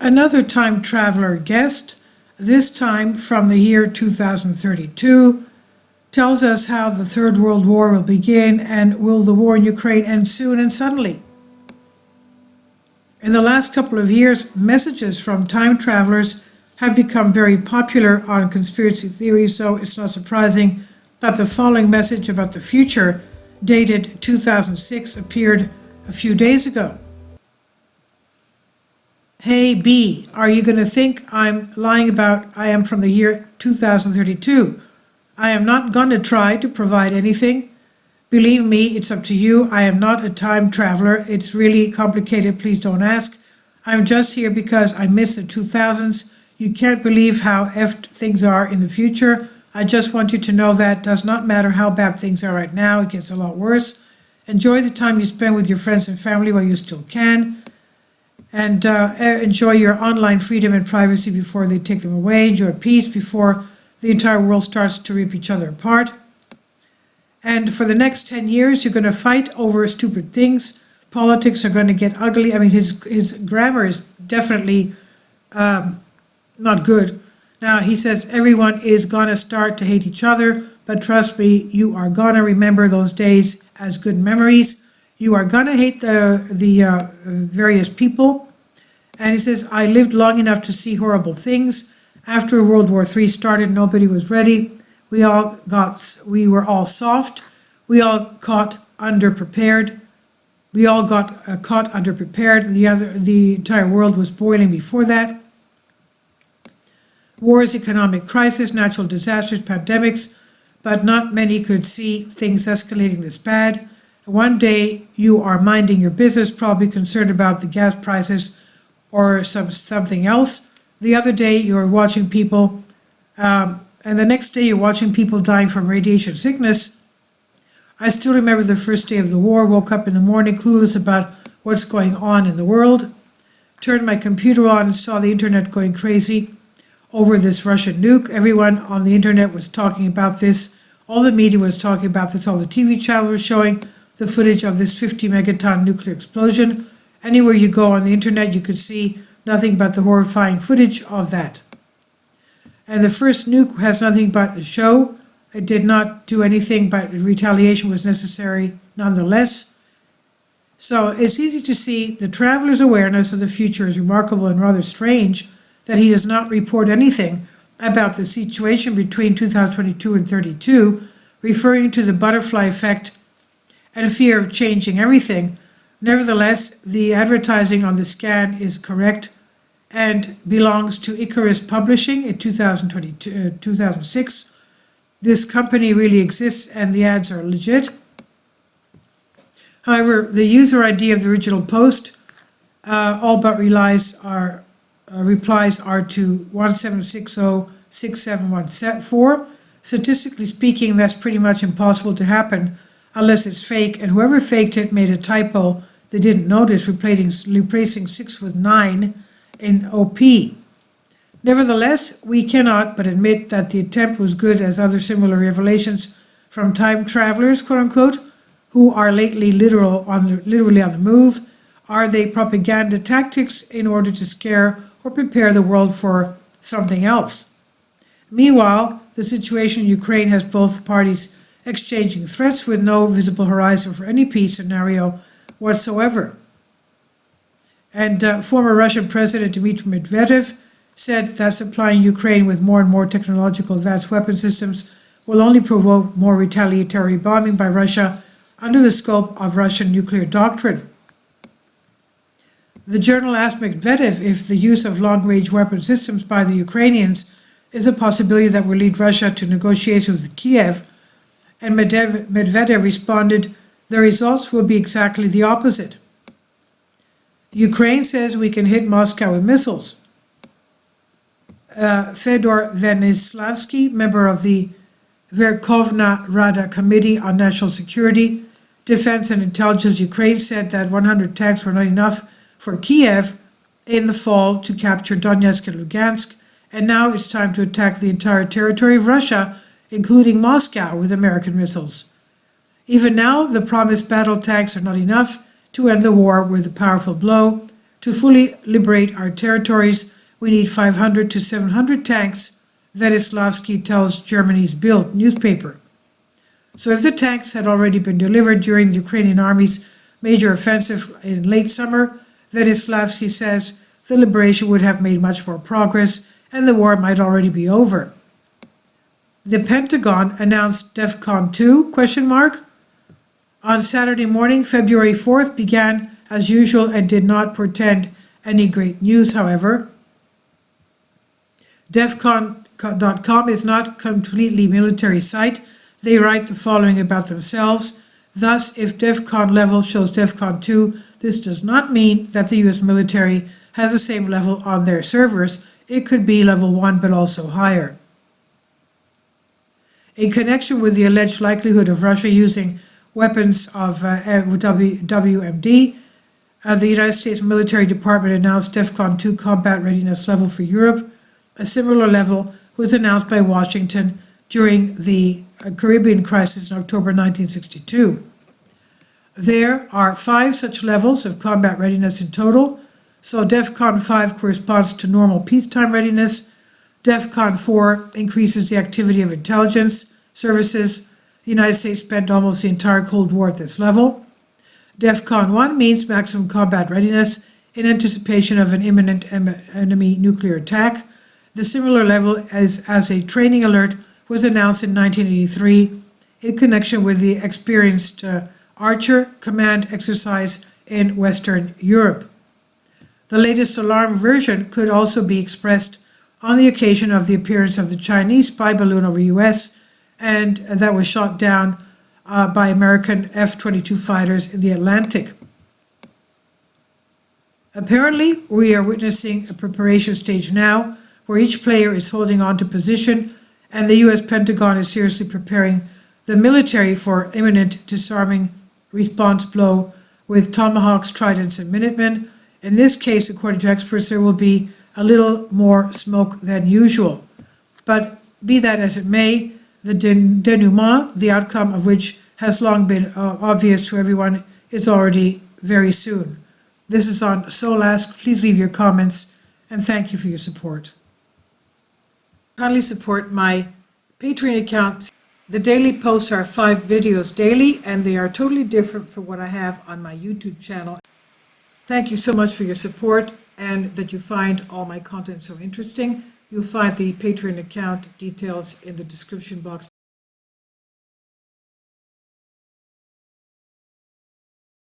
Another time traveler guest, this time from the year 2032, tells us how the Third World War will begin and will the war in Ukraine end soon and suddenly. In the last couple of years, messages from time travelers have become very popular on conspiracy theories, so it's not surprising that the following message about the future, dated 2006, appeared a few days ago. Hey B, are you going to think I'm lying about I am from the year 2032? I am not going to try to provide anything. Believe me, it's up to you. I am not a time traveler. It's really complicated. Please don't ask. I'm just here because I miss the 2000s. You can't believe how effed things are in the future. I just want you to know that does not matter how bad things are right now. It gets a lot worse. Enjoy the time you spend with your friends and family while you still can. And enjoy your online freedom and privacy before they take them away. Enjoy peace before the entire world starts to rip each other apart. And for the next 10 years, you're going to fight over stupid things. Politics are going to get ugly. I mean, his grammar is definitely not good. Now, he says everyone is going to start to hate each other, but trust me, you are going to remember those days as good memories. You are going to hate the various people. And he says, I lived long enough to see horrible things. After World War III started, nobody was ready. We were all soft. We all caught underprepared. We all got caught underprepared. The entire world was boiling before that. Wars, economic crisis, natural disasters, pandemics, but not many could see things escalating this bad. One day you are minding your business, probably concerned about the gas prices or something else. The other day you're watching people, and the next day you're watching people dying from radiation sickness. I still remember the first day of the war, woke up in the morning clueless about what's going on in the world, turned my computer on and saw the internet going crazy over this Russian nuke. Everyone on the internet was talking about this. All the media was talking about this. All the TV channels were showing the footage of this 50 megaton nuclear explosion. Anywhere you go on the internet, you could see nothing but the horrifying footage of that. And the first nuke has nothing but a show. It did not do anything, but retaliation was necessary nonetheless. So it's easy to see the traveler's awareness of the future is remarkable and rather strange that he does not report anything about the situation between 2022 and 32, referring to the butterfly effect and fear of changing everything. Nevertheless, the advertising on the scan is correct and belongs to Icarus Publishing in 2006. This company really exists and the ads are legit. However, the user ID of the original post, all but replies are to 17606714. Statistically speaking, that's pretty much impossible to happen unless it's fake, and whoever faked it made a typo they didn't notice, replacing 6 with 9 in OP. Nevertheless, we cannot but admit that the attempt was good, as other similar revelations from time travelers, quote unquote, who are lately literally on the move. Are they propaganda tactics in order to scare or prepare the world for something else? Meanwhile, the situation in Ukraine has both parties exchanging threats with no visible horizon for any peace scenario whatsoever. And former Russian President Dmitry Medvedev said that supplying Ukraine with more and more technological advanced weapon systems will only provoke more retaliatory bombing by Russia under the scope of Russian nuclear doctrine. The journal asked Medvedev if the use of long-range weapon systems by the Ukrainians is a possibility that will lead Russia to negotiations with Kiev, and Medvedev responded, the results will be exactly the opposite. Ukraine says we can hit Moscow with missiles. Fedor Venislavsky, member of the Verkhovna Rada Committee on National Security, Defense and Intelligence Ukraine, said that 100 tanks were not enough for Kiev in the fall to capture Donetsk and Lugansk, and now it's time to attack the entire territory of Russia, including Moscow, with American missiles. Even now, the promised battle tanks are not enough to end the war with a powerful blow To fully liberate our territories, we need 500 to 700 tanks, Vedislavsky tells Germany's Bild newspaper. So if the tanks had already been delivered during the Ukrainian army's major offensive in late summer, Vedislavsky says the liberation would have made much more progress and the war might already be over. The Pentagon announced DEFCON 2, ? On Saturday morning, February 4th, began as usual and did not portend any great news, however. DEFCON.com is not a completely military site. They write the following about themselves. Thus, if DEFCON level shows DEFCON 2, this does not mean that the US military has the same level on their servers. It could be level 1 but also higher. In connection with the alleged likelihood of Russia using weapons of WMD, the United States Military Department announced DEFCON 2 combat readiness level for Europe. A similar level was announced by Washington during the Caribbean crisis in October 1962. There are 5 such levels of combat readiness in total. So DEFCON 5 corresponds to normal peacetime readiness. DEFCON 4 increases the activity of intelligence services. The United States spent almost the entire Cold War at this level. DEFCON 1 means maximum combat readiness in anticipation of an imminent enemy nuclear attack. The similar level as a training alert was announced in 1983 in connection with the experienced Archer command exercise in Western Europe. The latest alarm version could also be expressed on the occasion of the appearance of the Chinese spy balloon over US, and that was shot down by American F-22 fighters in the Atlantic. Apparently, we are witnessing a preparation stage now, where each player is holding on to position, and the US Pentagon is seriously preparing the military for imminent disarming response blow with Tomahawks, Tridents, and Minutemen. In this case, according to experts, there will be a little more smoke than usual. But be that as it may, the denouement, the outcome of which has long been obvious to everyone, is already very soon. This is on Soul Ask. Please leave your comments, and thank you for your support. Kindly support my Patreon account. The daily posts are 5 videos daily, and they are totally different from what I have on my YouTube channel. Thank you so much for your support and that you find all my content so interesting. You'll find the Patreon account details in the description box